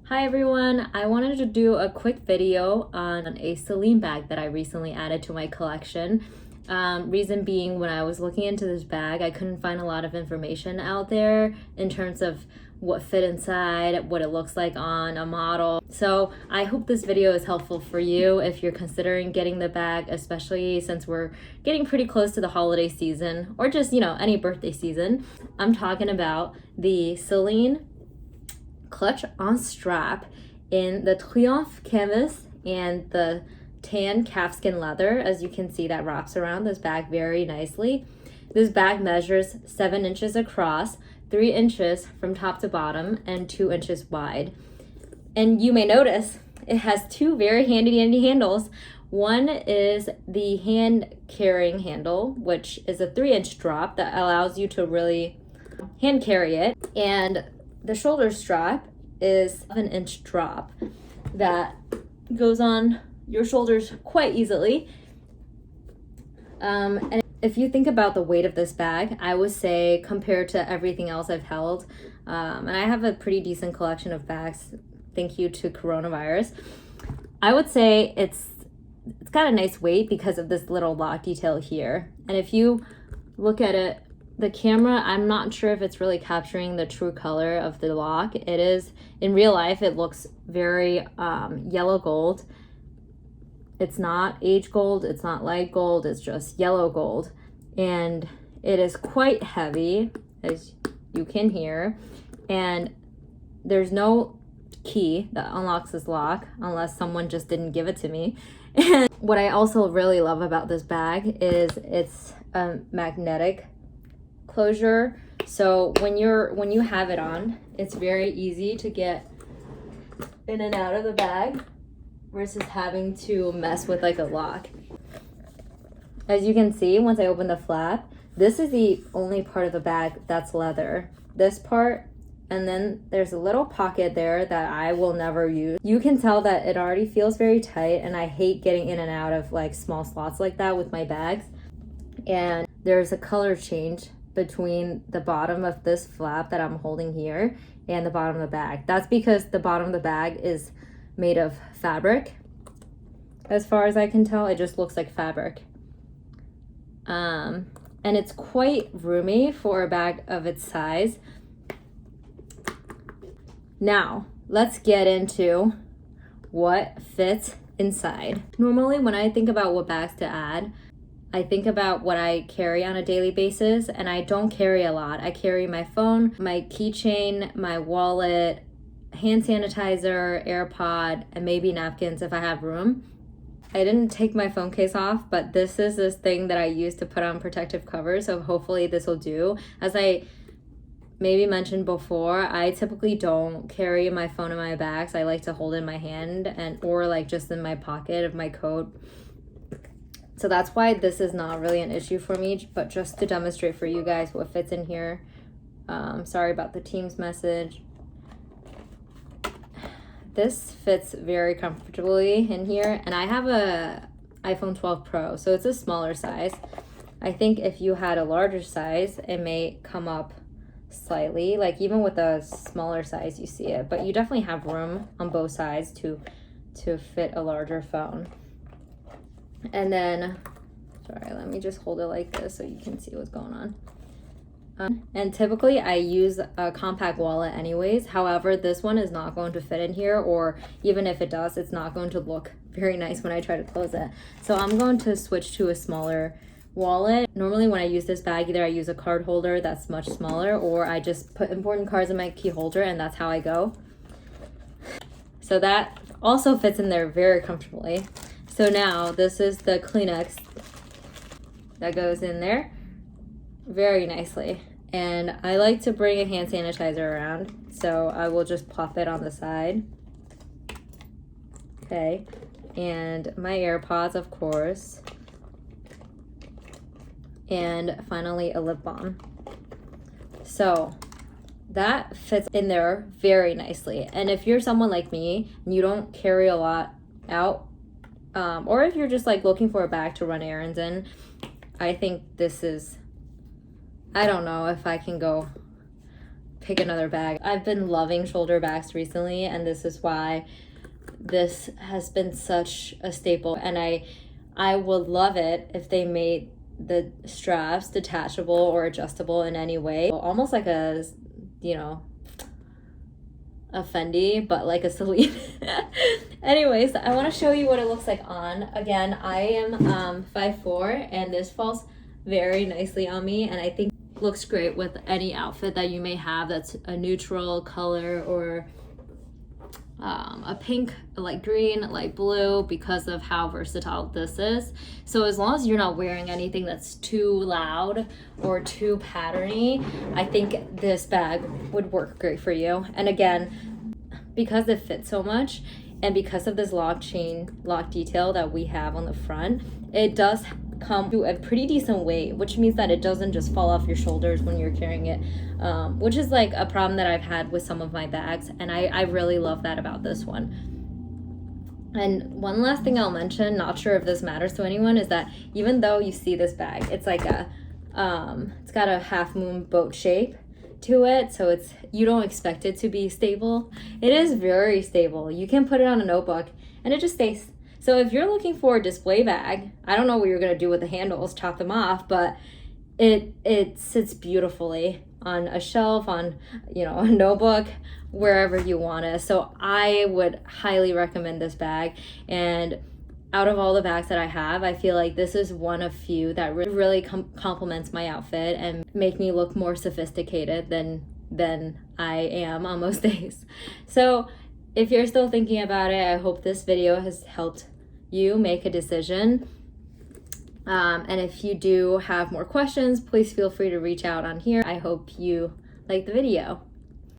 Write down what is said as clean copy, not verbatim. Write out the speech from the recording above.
Hi everyone, I wanted to do a quick video on a Celine bag that I recently added to my collection. Reason being, when I was looking into this bag, I couldn't find a lot of information out there in terms of what fit inside, what it looks like on a model. So I hope this video is helpful for you if you're considering getting the bag, especially since we're getting pretty close to the holiday season, or just, any birthday season. I'm talking about the Celine Clutch on strap in the Triomphe canvas and the tan calfskin leather. As you can see, that wraps around this bag very nicely. This bag measures 7 inches across, 3 inches from top to bottom, and 2 inches wide. And you may notice it has two very handy handles. One is the hand carrying handle, which is a 3-inch drop that allows you to really hand carry it. And the shoulder strap is an 1-inch drop that goes on your shoulders quite easily. And if you think about the weight of this bag, I would say compared to everything else I've held, and I have a pretty decent collection of bags, thank you to coronavirus, I would say it's got a nice weight because of this little lock detail here. And if you look at it, the camera, I'm not sure if it's really capturing the true color of the lock. It is, in real life, it looks very yellow gold. It's not age gold, it's not light gold, it's just yellow gold. And it is quite heavy, as you can hear. And there's no key that unlocks this lock unless someone just didn't give it to me. And what I also really love about this bag is it's a magnetic closure, so when you have it on, it's very easy to get in and out of the bag versus having to mess with like a lock. As you can see, once I open the flap, this is the only part of the bag that's leather. This part, and then there's a little pocket there that I will never use. You can tell that it already feels very tight, and I hate getting in and out of like small slots like that with my bags. And there's a color change between the bottom of this flap that I'm holding here and the bottom of the bag. That's because the bottom of the bag is made of fabric. As far as I can tell, it just looks like fabric. And it's quite roomy for a bag of its size. Now, let's get into what fits inside. Normally, when I think about what bags to add, I think about what I carry on a daily basis, and I don't carry a lot. I carry my phone, my keychain, my wallet, hand sanitizer, AirPod, and maybe napkins if I have room. I didn't take my phone case off, but this is this thing that I use to put on protective cover, so hopefully this will do. As I maybe mentioned before, I typically don't carry my phone in my bags. I like to hold it in my hand or like just in my pocket of my coat. So that's why this is not really an issue for me, but just to demonstrate for you guys what fits in here. Sorry about the Teams message. This fits very comfortably in here, and I have a iPhone 12 Pro, so it's a smaller size. I think if you had a larger size, it may come up slightly, like even with a smaller size you see it, but you definitely have room on both sides to fit a larger phone. And then, sorry, let me just hold it like this so you can see what's going on. And typically I use a compact wallet anyways. However, this one is not going to fit in here, or even if it does, it's not going to look very nice when I try to close it. So I'm going to switch to a smaller wallet. Normally when I use this bag, either I use a card holder that's much smaller, or I just put important cards in my key holder, and that's how I go. So that also fits in there very comfortably. So now this is the Kleenex that goes in there very nicely. And I like to bring a hand sanitizer around, so I will just plop it on the side. Okay, and my AirPods, of course. And finally a lip balm. So that fits in there very nicely. And if you're someone like me and you don't carry a lot out, or if you're just like looking for a bag to run errands in, I think this is, I don't know if I can go pick another bag. I've been loving shoulder bags recently, and this is why this has been such a staple. And I would love it if they made the straps detachable or adjustable in any way, almost like a, you know, a Fendi, but like a Celine. Anyways, I want to show you what it looks like on. Again, I am 5'4", and this falls very nicely on me, and I think looks great with any outfit that you may have that's a neutral color, or a pink, light green, light blue, because of how versatile this is. So as long as you're not wearing anything that's too loud or too patterny, I think this bag would work great for you. And again, because it fits so much, and because of this lock detail that we have on the front, it does come to a pretty decent weight, which means that it doesn't just fall off your shoulders when you're carrying it, which is like a problem that I've had with some of my bags, and I really love that about this one. And one last thing I'll mention, not sure if this matters to anyone, is that even though you see this bag, it's like a it's got a half moon boat shape to it, so you don't expect it to be stable. It is very stable. You can put it on a notebook and it just stays. So if you're looking for a display bag, I don't know what you're gonna do with the handles, chop them off, but it sits beautifully on a shelf, on, you know, a notebook, wherever you want it. So I would highly recommend this bag. And out of all the bags that I have, I feel like this is one of few that really complements my outfit and make me look more sophisticated than I am on most days. So if you're still thinking about it, I hope this video has helped you make a decision. And if you do have more questions, please feel free to reach out on here. I hope you like the video.